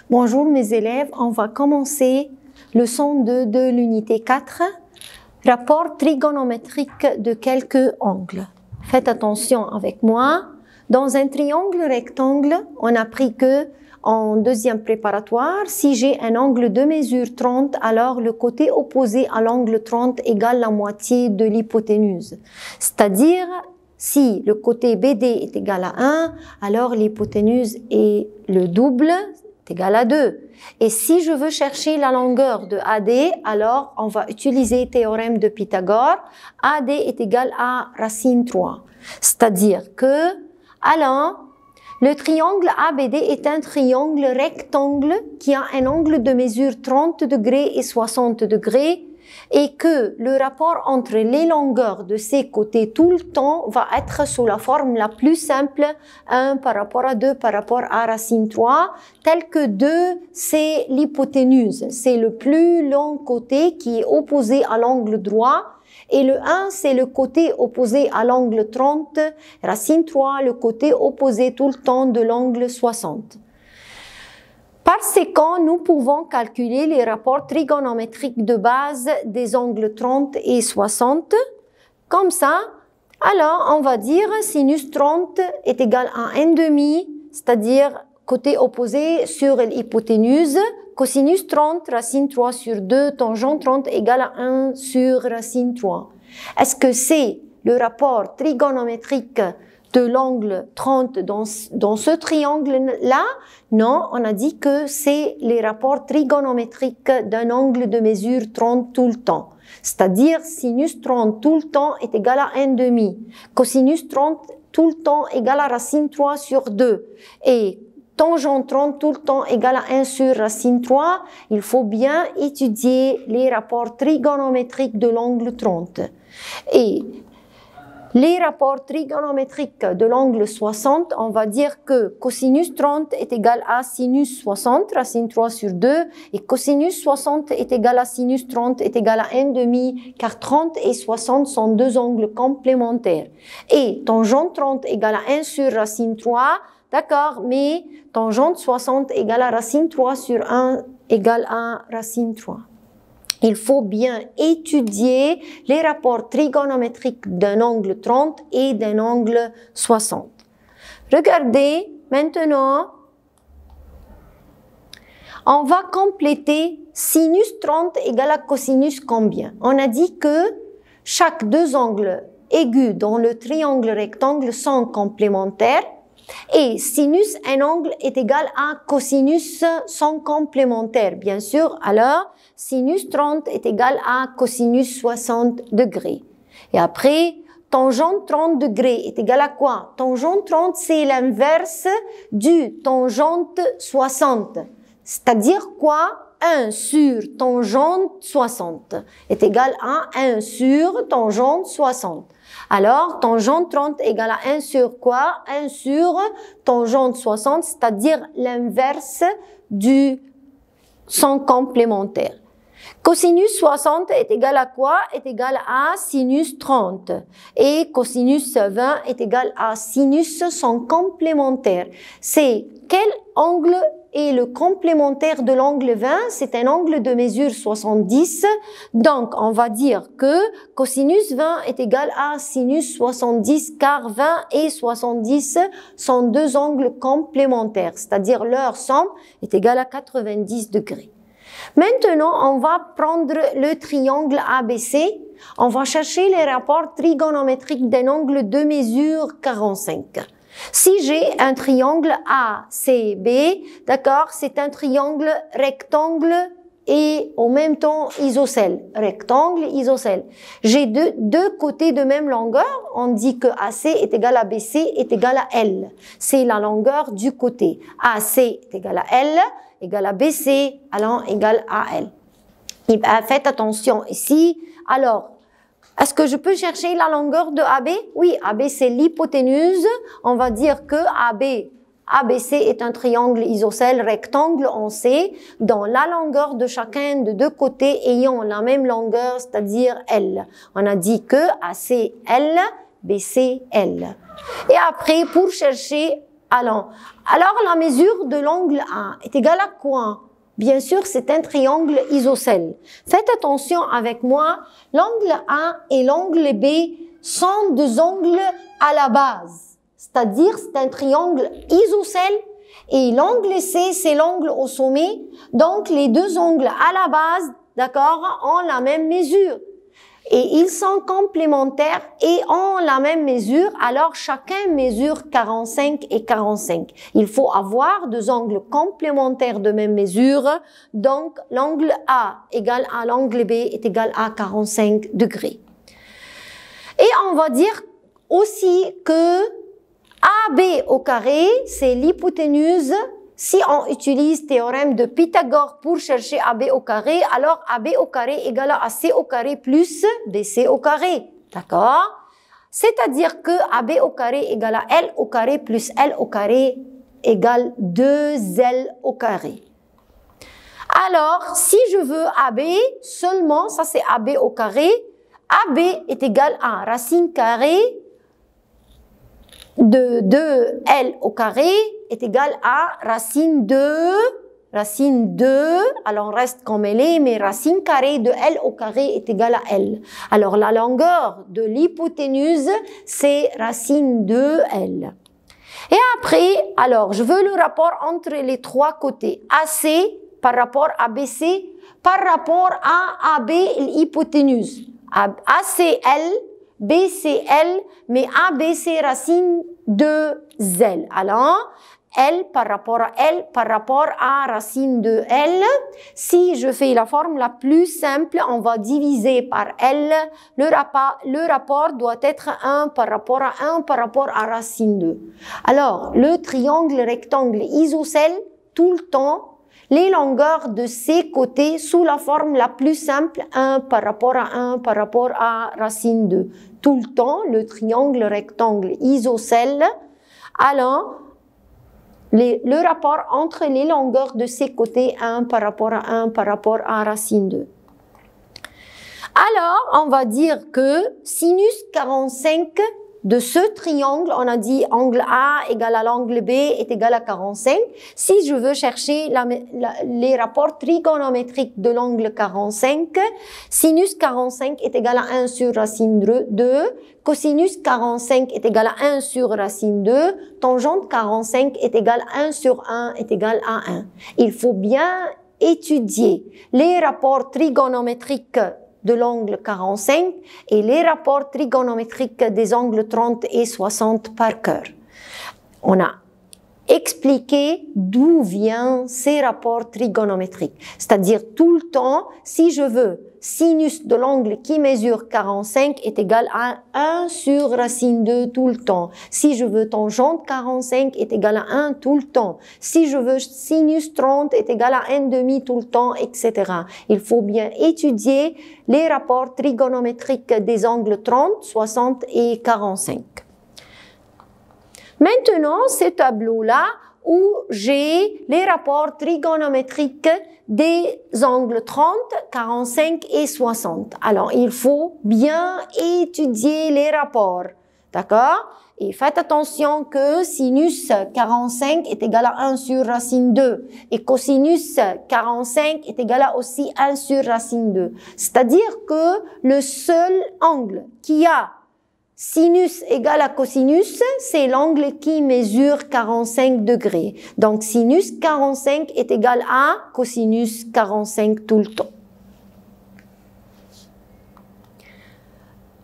Bonjour mes élèves, on va commencer leçon 2 de l'unité 4, rapport trigonométrique de quelques angles. Faites attention avec moi, dans un triangle rectangle, on a appris que en deuxième préparatoire, si j'ai un angle de mesure 30, alors le côté opposé à l'angle 30 égale la moitié de l'hypoténuse. C'est-à-dire, si le côté BD est égal à 1, alors l'hypoténuse est le double, est égal à 2. Et si je veux chercher la longueur de AD, alors on va utiliser le théorème de Pythagore. AD est égal à racine 3. C'est-à-dire que, alors, le triangle ABD est un triangle rectangle qui a un angle de mesure 30 degrés et 60 degrés et que le rapport entre les longueurs de ces côtés tout le temps va être sous la forme la plus simple, 1 par rapport à 2 par rapport à racine 3, tel que 2 c'est l'hypoténuse, c'est le plus long côté qui est opposé à l'angle droit. Et le 1, c'est le côté opposé à l'angle 30, racine 3, le côté opposé tout le temps de l'angle 60. Par conséquent, nous pouvons calculer les rapports trigonométriques de base des angles 30 et 60. Comme ça, alors on va dire sinus 30 est égal à 1,5, c'est-à-dire côté opposé sur l'hypoténuse. Cosinus 30, racine 3 sur 2, tangente 30 égale à 1 sur racine 3. Est-ce que c'est le rapport trigonométrique de l'angle 30 dans ce triangle-là? Non, on a dit que c'est les rapports trigonométriques d'un angle de mesure 30 tout le temps. C'est-à-dire sinus 30 tout le temps est égal à 1,5. Cosinus 30 tout le temps égale à racine 3 sur 2. Et tangente 30 tout le temps égale à 1 sur racine 3, il faut bien étudier les rapports trigonométriques de l'angle 30. Et les rapports trigonométriques de l'angle 60, on va dire que cosinus 30 est égal à sinus 60, racine 3 sur 2, et cosinus 60 est égal à sinus 30 est égal à 1,5, car 30 et 60 sont deux angles complémentaires. Et tangente 30 égale à 1 sur racine 3, d'accord, mais tangente 60 égale à racine 3 sur 1 égale à racine 3. Il faut bien étudier les rapports trigonométriques d'un angle 30 et d'un angle 60. Regardez maintenant, on va compléter sinus 30 égale à cosinus combien? On a dit que chaque deux angles aigus dans le triangle rectangle sont complémentaires. Et sinus, un angle est égal à cosinus sont complémentaires, bien sûr. Alors, sinus 30 est égal à cosinus 60 degrés. Et après, tangente 30 degrés est égal à quoi? Tangente 30, c'est l'inverse du tangente 60. C'est-à-dire quoi? 1 sur tangente 60 est égal à 1 sur tangente 60. Alors, tangente 30 égale à 1 sur quoi? 1 sur tangente 60, c'est-à-dire l'inverse du son complémentaire. Cosinus 60 est égal à quoi? Est égal à sinus 30. Et cosinus 20 est égal à sinus son complémentaire. C'est quel angle est le complémentaire de l'angle 20? C'est un angle de mesure 70. Donc, on va dire que cosinus 20 est égal à sinus 70, car 20 et 70 sont deux angles complémentaires, c'est-à-dire leur somme est égale à 90 degrés. Maintenant, on va prendre le triangle ABC. On va chercher les rapports trigonométriques d'un angle de mesure 45. Si j'ai un triangle ACB, d'accord, c'est un triangle rectangle et en même temps isocèle. Rectangle, isocèle. J'ai deux côtés de même longueur. On dit que AC est égal à BC est égal à L. C'est la longueur du côté. AC est égal à L, égal à BC, alors égal à L. Et bien, faites attention ici. Alors, est-ce que je peux chercher la longueur de AB? Oui, AB c'est l'hypoténuse. On va dire que ABC est un triangle isocèle rectangle, on sait, dans la longueur de chacun de deux côtés ayant la même longueur, c'est-à-dire L. On a dit que AC L, BC L. Et après, pour chercher Alors, la mesure de l'angle A est égale à quoi? Bien sûr, c'est un triangle isocèle. Faites attention avec moi, l'angle A et l'angle B sont deux angles à la base. C'est-à-dire, c'est un triangle isocèle et l'angle C, c'est l'angle au sommet. Donc, les deux angles à la base, d'accord, ont la même mesure. Et ils sont complémentaires et ont la même mesure, alors chacun mesure 45 et 45. Il faut avoir deux angles complémentaires de même mesure, donc l'angle A égale à l'angle B est égal à 45 degrés. Et on va dire aussi que AB au carré, c'est l'hypoténuse. Si on utilise théorème de Pythagore pour chercher AB au carré, alors AB au carré égale à AC au carré plus BC au carré. D'accord? C'est-à-dire que AB au carré égale à L au carré plus L au carré égale 2L au carré. Alors, si je veux AB, seulement, ça c'est AB au carré, AB est égal à racine carrée de 2L au carré est égal à racine 2, alors on reste comme elle est, mais racine carrée de L au carré est égal à L. Alors la longueur de l'hypoténuse, c'est racine 2L. Et après, alors je veux le rapport entre les trois côtés, AC par rapport à BC, par rapport à AB l'hypoténuse. ACL, BCL, mais ABC racine de Z. Alors, L par rapport à L par rapport à racine de L. Si je fais la forme la plus simple, on va diviser par L. Le rapport doit être 1 par rapport à 1 par rapport à racine 2. Alors, le triangle rectangle isocèle, tout le temps, les longueurs de ces côtés sous la forme la plus simple, 1 par rapport à 1 par rapport à racine 2. Tout le temps, le triangle rectangle isocèle, alors, le rapport entre les longueurs de ces côtés, 1 par rapport à 1 par rapport à racine 2. Alors, on va dire que sinus 45 de ce triangle, on a dit angle A égale à l'angle B est égal à 45. Si je veux chercher les rapports trigonométriques de l'angle 45, sinus 45 est égal à 1 sur racine 2, cosinus 45 est égal à 1 sur racine 2, tangente 45 est égal à 1 sur 1 est égal à 1. Il faut bien étudier les rapports trigonométriques de l'angle 45 et les rapports trigonométriques des angles 30 et 60 par cœur. On a expliqué d'où viennent ces rapports trigonométriques. C'est-à-dire tout le temps, si je veux sinus de l'angle qui mesure 45 est égal à 1 sur racine 2 tout le temps. Si je veux tangente 45 est égal à 1 tout le temps. Si je veux sinus 30 est égal à 1,5 tout le temps, etc. Il faut bien étudier les rapports trigonométriques des angles 30, 60 et 45. Maintenant, ce tableau-là, où j'ai les rapports trigonométriques des angles 30, 45 et 60. Alors, il faut bien étudier les rapports, d'accord? Et faites attention que sinus 45 est égal à 1 sur racine 2 et cosinus 45 est égal à aussi 1 sur racine 2. C'est-à-dire que le seul angle qui a sinus égale à cosinus, c'est l'angle qui mesure 45 degrés. Donc, sinus 45 est égal à cosinus 45 tout le temps.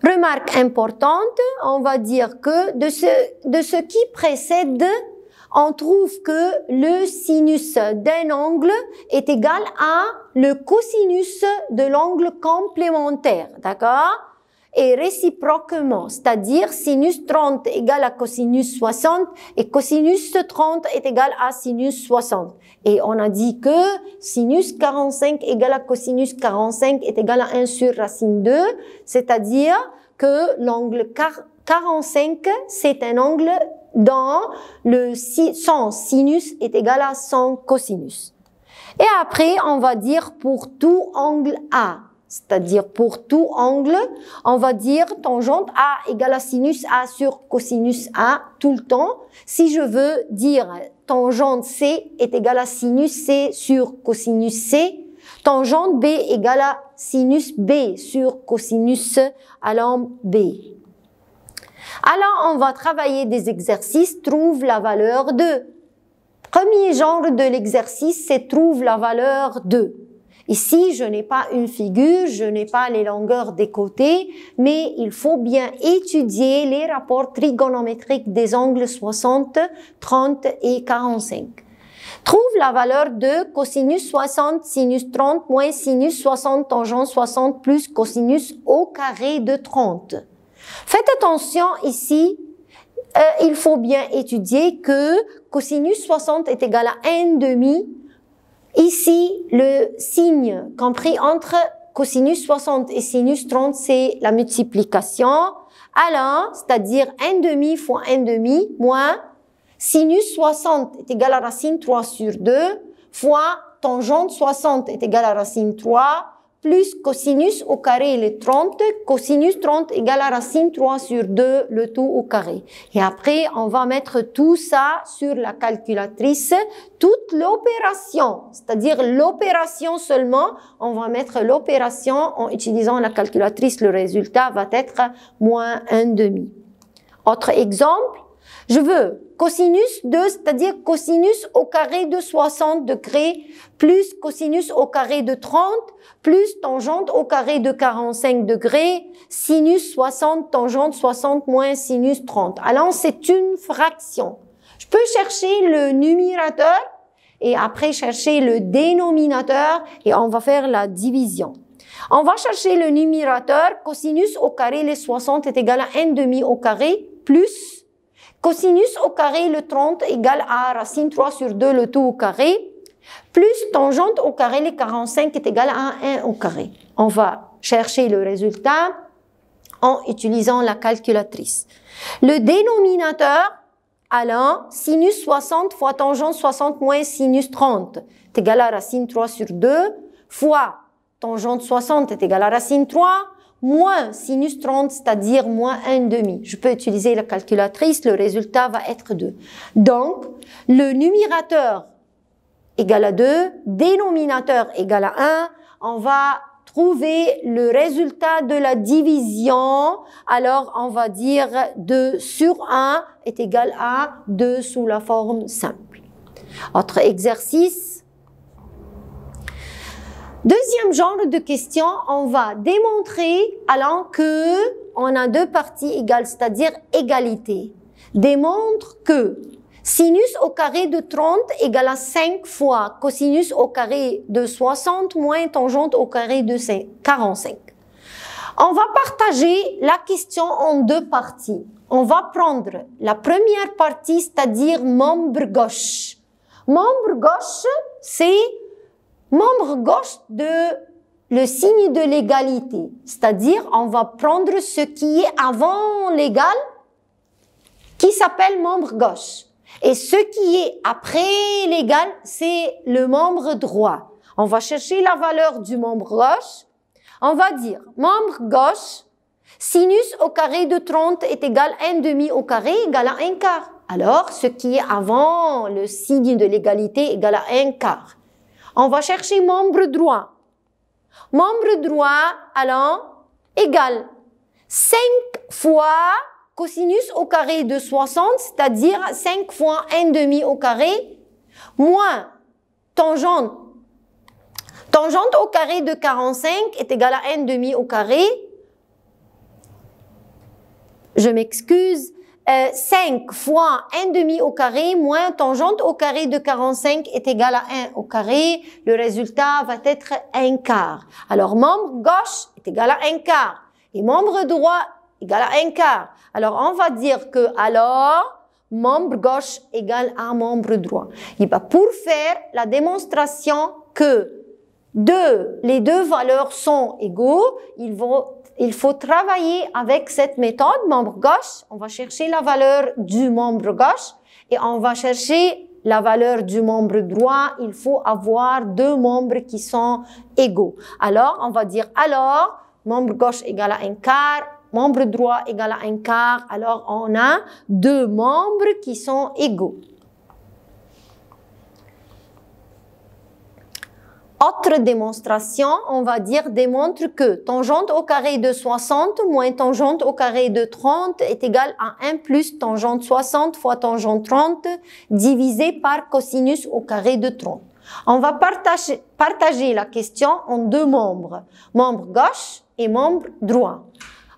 Remarque importante, on va dire que de ce qui précède, on trouve que le sinus d'un angle est égal à le cosinus de l'angle complémentaire, d'accord? Et réciproquement, c'est-à-dire sinus 30 égale à cosinus 60 et cosinus 30 est égal à sinus 60. Et on a dit que sinus 45 égale à cosinus 45 est égal à 1 sur racine 2, c'est-à-dire que l'angle 45, c'est un angle dont son sinus est égal à son cosinus. Et après, on va dire pour tout angle A, c'est-à-dire pour tout angle, on va dire tangente A égale à sinus A sur cosinus A tout le temps. Si je veux dire tangente C est égale à sinus C sur cosinus C, tangente B égale à sinus B sur cosinus à lampe B. Alors, on va travailler des exercices, trouve la valeur 2. Premier genre de l'exercice, c'est trouve la valeur 2. Ici, je n'ai pas une figure, je n'ai pas les longueurs des côtés, mais il faut bien étudier les rapports trigonométriques des angles 60, 30 et 45. Trouve la valeur de cosinus 60, sinus 30, moins sinus 60, tangente 60, plus cosinus au carré de 30. Faites attention ici, il faut bien étudier que cosinus 60 est égal à 1/2. Ici, le signe compris entre cosinus 60 et sinus 30, c'est la multiplication. Alors, c'est-à-dire 1/2 fois 1/2 moins sinus 60 est égal à racine 3 sur 2 fois tangente 60 est égal à racine 3 plus cosinus au carré le 30, cosinus 30 égale à racine 3 sur 2, le tout au carré. Et après, on va mettre tout ça sur la calculatrice, toute l'opération, c'est-à-dire l'opération seulement, on va mettre l'opération en utilisant la calculatrice, le résultat va être moins 1/2. Autre exemple, je veux cosinus de, c'est-à-dire cosinus au carré de 60 degrés plus cosinus au carré de 30 plus tangente au carré de 45 degrés, sinus 60, tangente 60 moins sinus 30. Alors, c'est une fraction. Je peux chercher le numérateur et après chercher le dénominateur et on va faire la division. On va chercher le numérateur, cosinus au carré, les 60 est égal à 1/2 au carré plus cosinus au carré, le 30 égale à racine 3 sur 2, le tout au carré, plus tangente au carré, les 45 est égal à 1 au carré. On va chercher le résultat en utilisant la calculatrice. Le dénominateur, alors, sinus 60 fois tangente 60 moins sinus 30 est égal à racine 3 sur 2 fois tangente 60 est égal à racine 3 moins sinus 30, c'est-à-dire moins 1/2. Je peux utiliser la calculatrice, le résultat va être 2. Donc, le numérateur égale à 2, dénominateur égale à 1, on va trouver le résultat de la division. Alors, on va dire 2 sur 1 est égal à 2 sous la forme simple. Autre exercice. Deuxième genre de question, on va démontrer alors que on a deux parties égales, c'est-à-dire égalité. Démontre que sinus au carré de 30 égale à 5 fois cosinus au carré de 60 moins tangente au carré de 45. On va partager la question en deux parties. On va prendre la première partie, c'est-à-dire membre gauche. Membre gauche, c'est membre gauche de le signe de l'égalité, c'est-à-dire on va prendre ce qui est avant l'égal, qui s'appelle membre gauche. Et ce qui est après l'égal, c'est le membre droit. On va chercher la valeur du membre gauche. On va dire membre gauche, sinus au carré de 30 est égal à 1/2 au carré égal à 1/4. Alors, ce qui est avant le signe de l'égalité égal à 1/4. On va chercher membre droit. Membre droit, alors, égale 5 fois cosinus au carré de 60, c'est-à-dire 5 fois 1/2 au carré, moins tangente. Tangente au carré de 45 est égale à 1/2 au carré. Je m'excuse. 5 fois 1/2 au carré moins tangente au carré de 45 est égal à 1 au carré. Le résultat va être 1/4. Alors, membre gauche est égal à 1/4 et membre droit égal à 1/4. Alors, on va dire que alors, membre gauche égale à membre droit. Et bien, pour faire la démonstration que les deux valeurs sont égaux, il faut travailler avec cette méthode, membre gauche. On va chercher la valeur du membre gauche et on va chercher la valeur du membre droit, il faut avoir deux membres qui sont égaux. Alors, on va dire alors, membre gauche égale à un quart, membre droit égale à un quart. Alors, on a deux membres qui sont égaux. Autre démonstration, on va dire démontre que tangente au carré de 60 moins tangente au carré de 30 est égal à 1 plus tangente 60 fois tangente 30 divisé par cosinus au carré de 30. On va partager la question en deux membres, membre gauche et membre droit.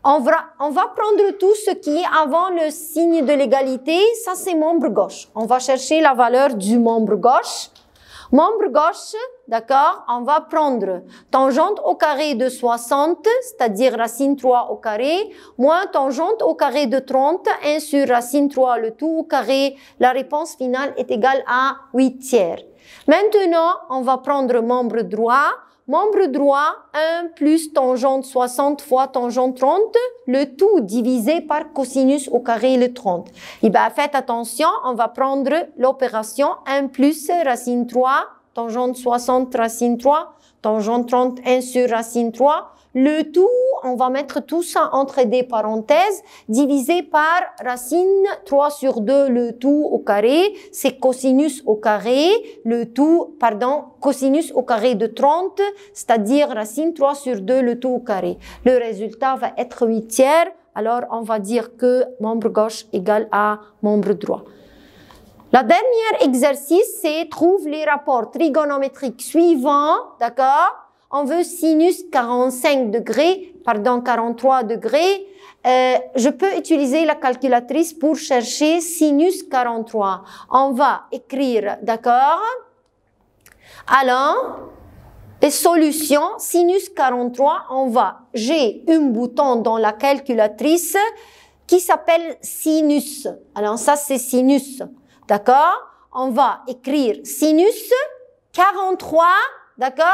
On va prendre tout ce qui est avant le signe de l'égalité, ça c'est membre gauche. On va chercher la valeur du membre gauche. Membre gauche, d'accord, on va prendre tangente au carré de 60, c'est-à-dire racine 3 au carré, moins tangente au carré de 30, 1 sur racine 3, le tout au carré. La réponse finale est égale à 8 tiers. Maintenant, on va prendre membre droit. Membre droit, 1 plus tangente 60 fois tangente 30, le tout divisé par cosinus au carré le 30. Et bien, faites attention, on va prendre l'opération 1 plus racine 3, tangente 60 racine 3, tangente 30, 1 sur racine 3. Le tout, on va mettre tout ça entre des parenthèses, divisé par racine 3 sur 2, le tout au carré, c'est cosinus au carré, cosinus au carré de 30, c'est-à-dire racine 3 sur 2, le tout au carré. Le résultat va être 8 tiers, alors on va dire que membre gauche égale à membre droit. La dernière exercice, c'est trouve les rapports trigonométriques suivants, d'accord? On veut sinus 43 degrés. Je peux utiliser la calculatrice pour chercher sinus 43. On va écrire, d'accord? Alors, les solutions, sinus 43, j'ai un bouton dans la calculatrice qui s'appelle sinus. Alors ça, c'est sinus, d'accord? On va écrire sinus 43, d'accord?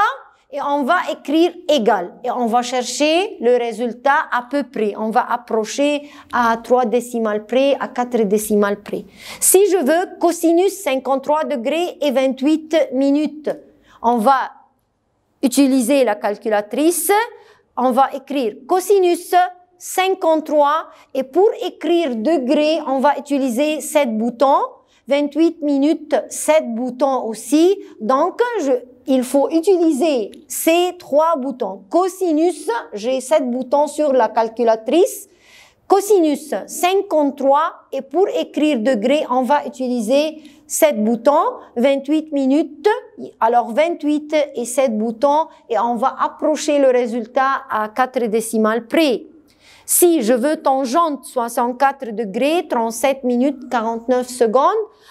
Et on va écrire égal. Et on va chercher le résultat à peu près. On va approcher à 3 décimales près, à 4 décimales près. Si je veux cosinus 53 degrés et 28 minutes, on va utiliser la calculatrice. On va écrire cosinus 53. Et pour écrire degrés, on va utiliser 7 boutons. 28 minutes, 7 boutons aussi. Donc, il faut utiliser ces 3 boutons. Cosinus, j'ai 7 boutons sur la calculatrice. Cosinus 53 et pour écrire degré, on va utiliser 7 boutons, 28 minutes. Alors 28 et 7 boutons et on va approcher le résultat à 4 décimales près. Si je veux tangente 64 degrés, 37 minutes, 49 secondes,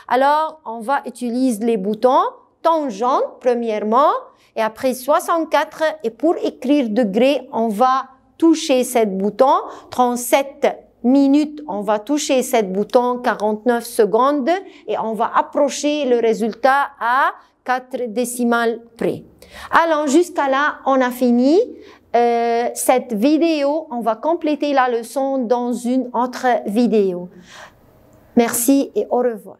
alors on va utiliser les boutons tangente premièrement et après 64 et pour écrire degré, on va toucher 7 boutons, 37 minutes, on va toucher 7 boutons, 49 secondes et on va approcher le résultat à 4 décimales près. Alors jusqu'à là, on a fini. Cette vidéo, on va compléter la leçon dans une autre vidéo. Merci et au revoir.